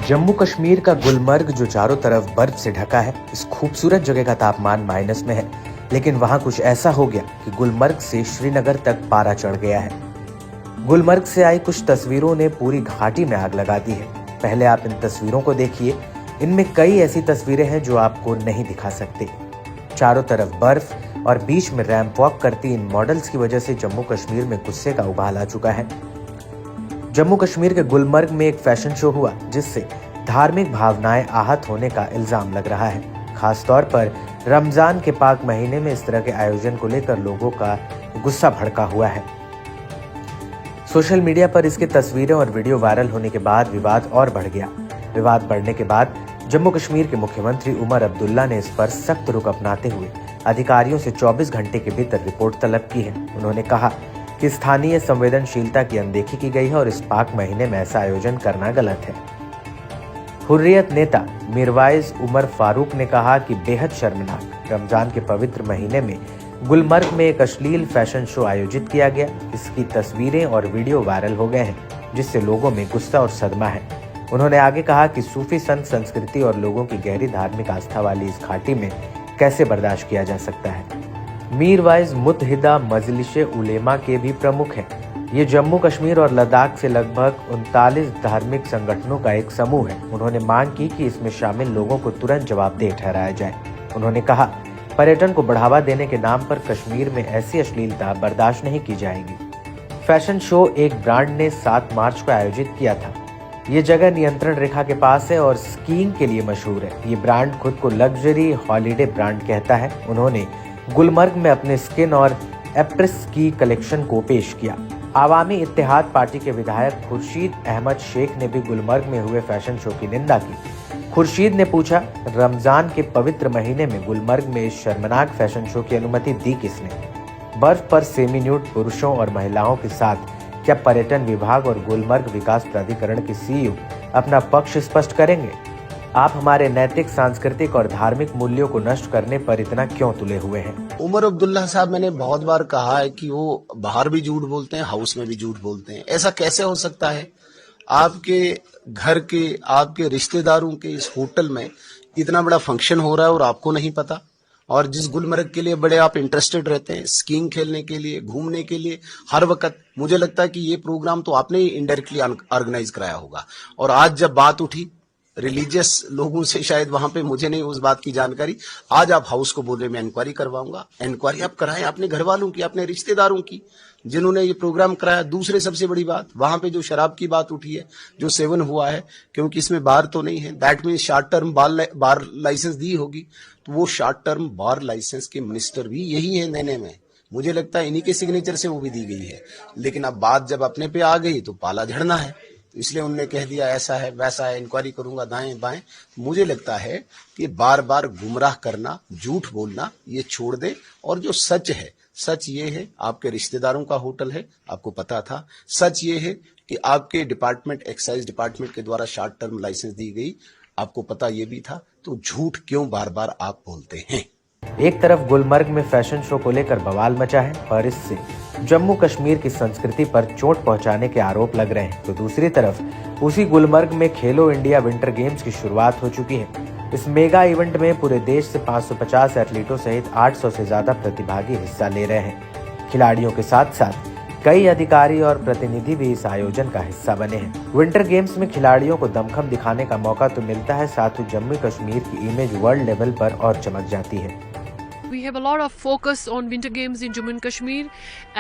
जम्मू कश्मीर का गुलमर्ग जो चारों तरफ बर्फ से ढका है, इस खूबसूरत जगह का तापमान माइनस में है। लेकिन वहां कुछ ऐसा हो गया कि गुलमर्ग से श्रीनगर तक पारा चढ़ गया है। गुलमर्ग से आई कुछ तस्वीरों ने पूरी घाटी में आग लगा दी है। पहले आप इन तस्वीरों को देखिए। इनमें कई ऐसी तस्वीरें हैं जो आपको नहीं दिखा सकते। चारों तरफ बर्फ और बीच में रैंप वॉक करती इन मॉडल्स की वजह से जम्मू कश्मीर में गुस्से का उबाल आ चुका है। जम्मू कश्मीर के गुलमर्ग में एक फैशन शो हुआ जिससे धार्मिक भावनाएं आहत होने का इल्जाम लग रहा है। खास तौर पर रमजान के पाक महीने में इस तरह के आयोजन को लेकर लोगों का गुस्सा भड़का हुआ है। सोशल मीडिया पर इसकी तस्वीरें और वीडियो वायरल होने के बाद विवाद और बढ़ गया। विवाद बढ़ने के बाद जम्मू कश्मीर के मुख्यमंत्री उमर अब्दुल्ला ने इस पर सख्त रुख अपनाते हुए अधिकारियों से 24 घंटे के भीतर रिपोर्ट तलब की है। उन्होंने कहा कि स्थानीय संवेदनशीलता की अनदेखी की गई है और इस पाक महीने में ऐसा आयोजन करना गलत है। हुर्रियत नेता मीरवाइज उमर फारूक ने कहा कि बेहद शर्मनाक, रमजान के पवित्र महीने में गुलमर्ग में एक अश्लील फैशन शो आयोजित किया गया। इसकी तस्वीरें और वीडियो वायरल हो गए हैं जिससे लोगों में गुस्सा और सदमा है। उन्होंने आगे कहा कि सूफी संत संस्कृति और लोगों की गहरी धार्मिक आस्था वाली इस घाटी में कैसे बर्दाश्त किया जा सकता है। मीरवाइज मुत्तहिदा मजलिस उलेमा के भी प्रमुख हैं। ये जम्मू कश्मीर और लद्दाख से लगभग 39 धार्मिक संगठनों का एक समूह है। उन्होंने मांग की कि इसमें शामिल लोगों को तुरंत जवाबदेह ठहराया जाए। उन्होंने कहा, पर्यटन को बढ़ावा देने के नाम पर कश्मीर में ऐसी अश्लीलता बर्दाश्त नहीं की जाएगी। फैशन शो एक ब्रांड ने 7 मार्च को आयोजित किया था। ये जगह नियंत्रण रेखा के पास है और स्कीइंग के लिए मशहूर है। ये ब्रांड खुद को लग्जरी हॉलीडे ब्रांड कहता है। उन्होंने गुलमर्ग में अपने स्किन और एप्रेस की कलेक्शन को पेश किया। आवामी इत्तेहाद पार्टी के विधायक खुर्शीद अहमद शेख ने भी गुलमर्ग में हुए फैशन शो की निंदा की। खुर्शीद ने पूछा, रमजान के पवित्र महीने में गुलमर्ग में इस शर्मनाक फैशन शो की अनुमति दी किसने? बर्फ पर सेमी न्यूड पुरुषों और महिलाओं के साथ क्या पर्यटन विभाग और गुलमर्ग विकास प्राधिकरण के सीईओ अपना पक्ष स्पष्ट करेंगे? आप हमारे नैतिक, सांस्कृतिक और धार्मिक मूल्यों को नष्ट करने पर इतना क्यों तुले हुए हैं? उमर अब्दुल्ला साहब, मैंने बहुत बार कहा है कि वो बाहर भी झूठ बोलते हैं, हाउस में भी झूठ बोलते हैं। ऐसा कैसे हो सकता है? आपके घर के, आपके रिश्तेदारों के इस होटल में इतना बड़ा फंक्शन हो रहा है और आपको नहीं पता। और जिस गुलमर्ग के लिए बड़े आप इंटरेस्टेड रहते हैं, स्कीइंग खेलने के लिए, घूमने के लिए हर वक्त, मुझे लगता है कि ये प्रोग्राम तो आपने ही इनडायरेक्टली ऑर्गेनाइज कराया होगा। और आज जब बात उठी रिलीजियस लोगों से, शायद वहां पे, मुझे नहीं उस बात की जानकारी, आज आप हाउस को बोले मैं इंक्वायरी करवाऊंगा। इंक्वायरी आप कराएं अपने घर वालों की, अपने रिश्तेदारों की जिन्होंने ये प्रोग्राम कराया। दूसरे सबसे बड़ी बात, वहां पे जो शराब की बात उठी है, जो सेवन हुआ है, क्योंकि इसमें बार तो नहीं है, that mean short term bar licence दी होगी, तो वो शॉर्ट टर्म बार लाइसेंस के मिनिस्टर भी यही है देने में। मुझे लगता है इन्हीं के सिग्नेचर से वो भी दी गई है। लेकिन अब बात जब अपने पे आ गई तो पाला झड़ना है, इसलिए उन्होंने कह दिया ऐसा है वैसा है, इंक्वायरी करूंगा दाएं बाएं। मुझे लगता है कि बार बार गुमराह करना, झूठ बोलना ये छोड़ दे। और जो सच है, सच ये है आपके रिश्तेदारों का होटल है, आपको पता था। सच ये है कि आपके डिपार्टमेंट, एक्साइज डिपार्टमेंट के द्वारा शॉर्ट टर्म लाइसेंस दी गई, आपको पता ये भी था। तो झूठ क्यों बार बार आप बोलते हैं? एक तरफ गुलमर्ग में फैशन शो को लेकर बवाल मचा है और इससे जम्मू कश्मीर की संस्कृति पर चोट पहुंचाने के आरोप लग रहे हैं, तो दूसरी तरफ उसी गुलमर्ग में खेलो इंडिया विंटर गेम्स की शुरुआत हो चुकी है। इस मेगा इवेंट में पूरे देश से 550 एथलीटों सहित 800 से ज्यादा प्रतिभागी हिस्सा ले रहे हैं। खिलाड़ियों के साथ साथ कई अधिकारी और प्रतिनिधि भी इस आयोजन का हिस्सा बने हैं। विंटर गेम्स में खिलाड़ियों को दमखम दिखाने का मौका तो मिलता है, साथ ही जम्मू कश्मीर की इमेज वर्ल्ड लेवल पर और चमक जाती है। We have a lot of focus on Winter Games in Jammu and Kashmir,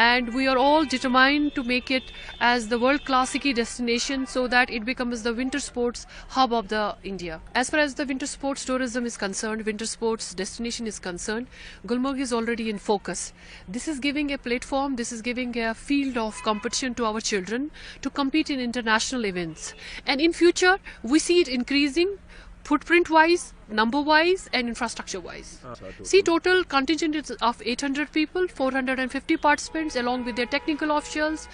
and we are all determined to make it as the world classic destination so that it becomes the winter sports hub of the India. As far as the winter sports tourism is concerned, winter sports destination is concerned, Gulmarg is already in focus. This is giving a platform, this is giving a field of competition to our children to compete in international events. And in future, we see it increasing footprint wise, number wise and infrastructure wise. See, total contingent is of 800 people, 450 participants along with their technical officials,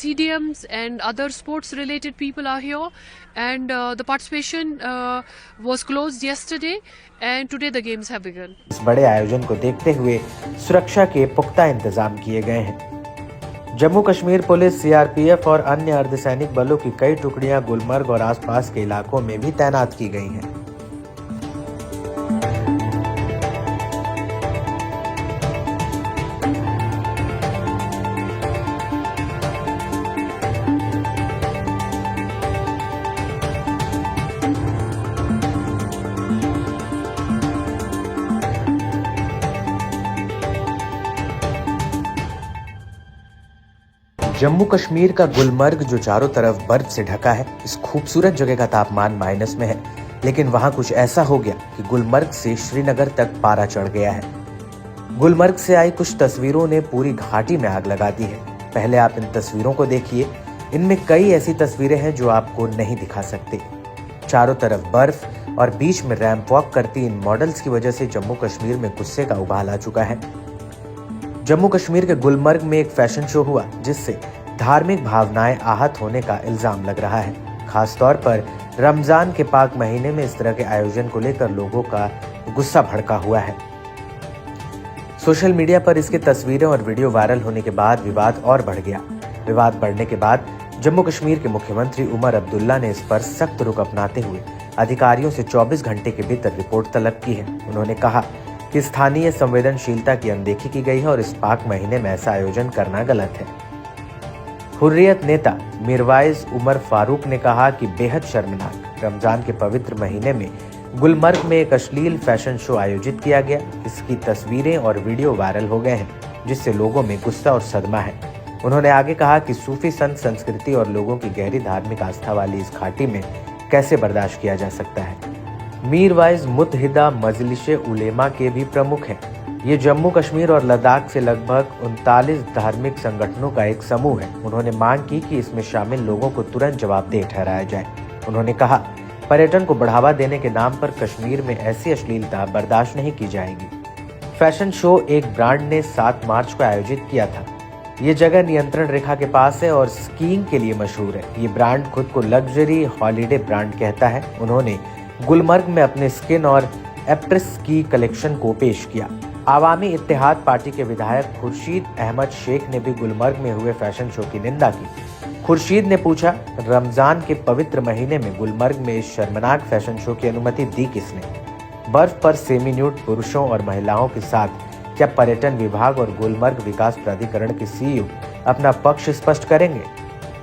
CDMs and other sports related people are here, and the participation was closed yesterday and today the games have begun. इस बड़े आयोजन को देखते हुए सुरक्षा के पुख्ता इंतजाम किए गए हैं। जम्मू कश्मीर पुलिस, सीआरपीएफ और अन्य अर्धसैनिक बलों की कई टुकड़ियां गुलमर्ग और आसपास के इलाकों में भी तैनात की गई हैं। जम्मू कश्मीर का गुलमर्ग जो चारों तरफ बर्फ से ढका है, इस खूबसूरत जगह का तापमान माइनस में है, लेकिन वहां कुछ ऐसा हो गया कि गुलमर्ग से श्रीनगर तक पारा चढ़ गया है। गुलमर्ग से आई कुछ तस्वीरों ने पूरी घाटी में आग लगा दी है। पहले आप इन तस्वीरों को देखिए। इनमें कई ऐसी तस्वीरें हैं जो आपको नहीं दिखा सकते। चारों तरफ बर्फ और बीच में रैंप वॉक करती इन मॉडल्स की वजह से जम्मू कश्मीर में गुस्से का उबाल आ चुका है। जम्मू कश्मीर के गुलमर्ग में एक फैशन शो हुआ जिससे धार्मिक भावनाएं आहत होने का इल्जाम लग रहा है। खास तौर पर रमजान के पाक महीने में इस तरह के आयोजन को लेकर लोगों का गुस्सा भड़का हुआ है। सोशल मीडिया पर इसके तस्वीरें और वीडियो वायरल होने के बाद विवाद और बढ़ गया। विवाद बढ़ने के बाद जम्मू कश्मीर के मुख्यमंत्री उमर अब्दुल्ला ने इस पर सख्त रुख अपनाते हुए अधिकारियों से 24 घंटे के भीतर रिपोर्ट तलब की है। उन्होंने कहा कि स्थानीय संवेदनशीलता की अनदेखी की गई है और इस पाक महीने में ऐसा आयोजन करना गलत है। हुर्रियत नेता मिरवाइज उमर फारूक ने कहा कि बेहद शर्मनाक, रमजान के पवित्र महीने में गुलमर्ग में एक अश्लील फैशन शो आयोजित किया गया। इसकी तस्वीरें और वीडियो वायरल हो गए हैं, जिससे लोगों में गुस्सा और सदमा है। उन्होंने आगे कहा कि सूफी संत संस्कृति और लोगों की गहरी धार्मिक आस्था वाली इस घाटी में कैसे बर्दाश्त किया जा सकता है। मीरवाइज मुत्तहिदा मजलिस उलेमा के भी प्रमुख हैं। ये जम्मू कश्मीर और लद्दाख से लगभग 39 धार्मिक संगठनों का एक समूह है। उन्होंने मांग की कि इसमें शामिल लोगों को तुरंत जवाबदेह ठहराया जाए। उन्होंने कहा, पर्यटन को बढ़ावा देने के नाम पर कश्मीर में ऐसी अश्लीलता बर्दाश्त नहीं की जाएगी। फैशन शो एक ब्रांड ने 7 मार्च को आयोजित किया था। ये जगह नियंत्रण रेखा के पास है और स्कीइंग के लिए मशहूर है। ये ब्रांड खुद को लग्जरी हॉलीडे ब्रांड कहता है। उन्होंने गुलमर्ग में अपने स्किन और एप्रेस की कलेक्शन को पेश किया। आवामी इत्तेहाद पार्टी के विधायक खुर्शीद अहमद शेख ने भी गुलमर्ग में हुए फैशन शो की निंदा की। खुर्शीद ने पूछा, रमजान के पवित्र महीने में गुलमर्ग में इस शर्मनाक फैशन शो की अनुमति दी किसने? बर्फ पर सेमी न्यूड पुरुषों और महिलाओं के साथ क्या पर्यटन विभाग और गुलमर्ग विकास प्राधिकरण के सीईओ अपना पक्ष स्पष्ट करेंगे?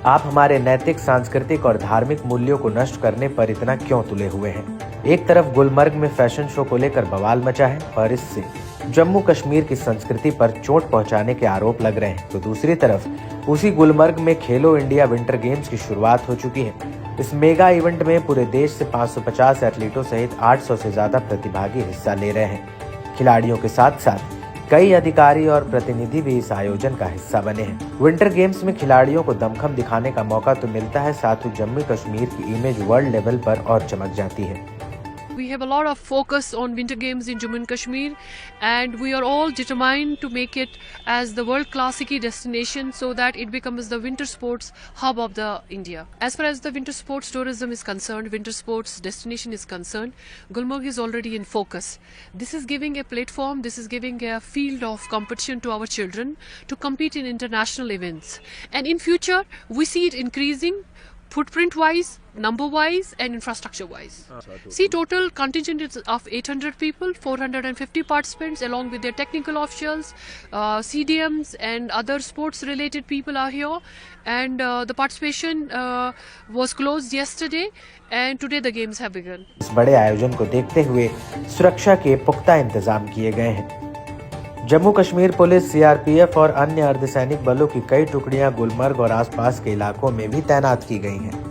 आप हमारे नैतिक, सांस्कृतिक और धार्मिक मूल्यों को नष्ट करने पर इतना क्यों तुले हुए हैं? एक तरफ गुलमर्ग में फैशन शो को लेकर बवाल मचा है और इससे जम्मू कश्मीर की संस्कृति पर चोट पहुंचाने के आरोप लग रहे हैं, तो दूसरी तरफ उसी गुलमर्ग में खेलो इंडिया विंटर गेम्स की शुरुआत हो चुकी है। इस मेगा इवेंट में पूरे देश से 550 एथलीटों सहित 800 से ज्यादा प्रतिभागी हिस्सा ले रहे हैं। खिलाड़ियों के साथ साथ कई अधिकारी और प्रतिनिधि भी इस आयोजन का हिस्सा बने हैं। विंटर गेम्स में खिलाड़ियों को दमखम दिखाने का मौका तो मिलता है, साथ ही जम्मू कश्मीर की इमेज वर्ल्ड लेवल पर और चमक जाती है। We have a lot of focus on winter games in Jammu and Kashmir, and we are all determined to make it as the world class ski destination so that it becomes the winter sports hub of the India. As far as the winter sports tourism is concerned, winter sports destination is concerned, Gulmarg is already in focus. This is giving a platform, this is giving a field of competition to our children to compete in international events. And in future, we see it increasing footprint wise, number wise and infrastructure wise. See, total contingent is of 800 people, 450 participants along with their technical officials, CDMs and other sports related people are here, and the participation was closed yesterday and today the games have begun. इस बड़े आयोजन को देखते हुए सुरक्षा के पुख्ता इंतजाम किए गए हैं। जम्मू कश्मीर पुलिस, सीआरपीएफ और अन्य अर्धसैनिक बलों की कई टुकड़ियां गुलमर्ग और आसपास के इलाकों में भी तैनात की गई हैं।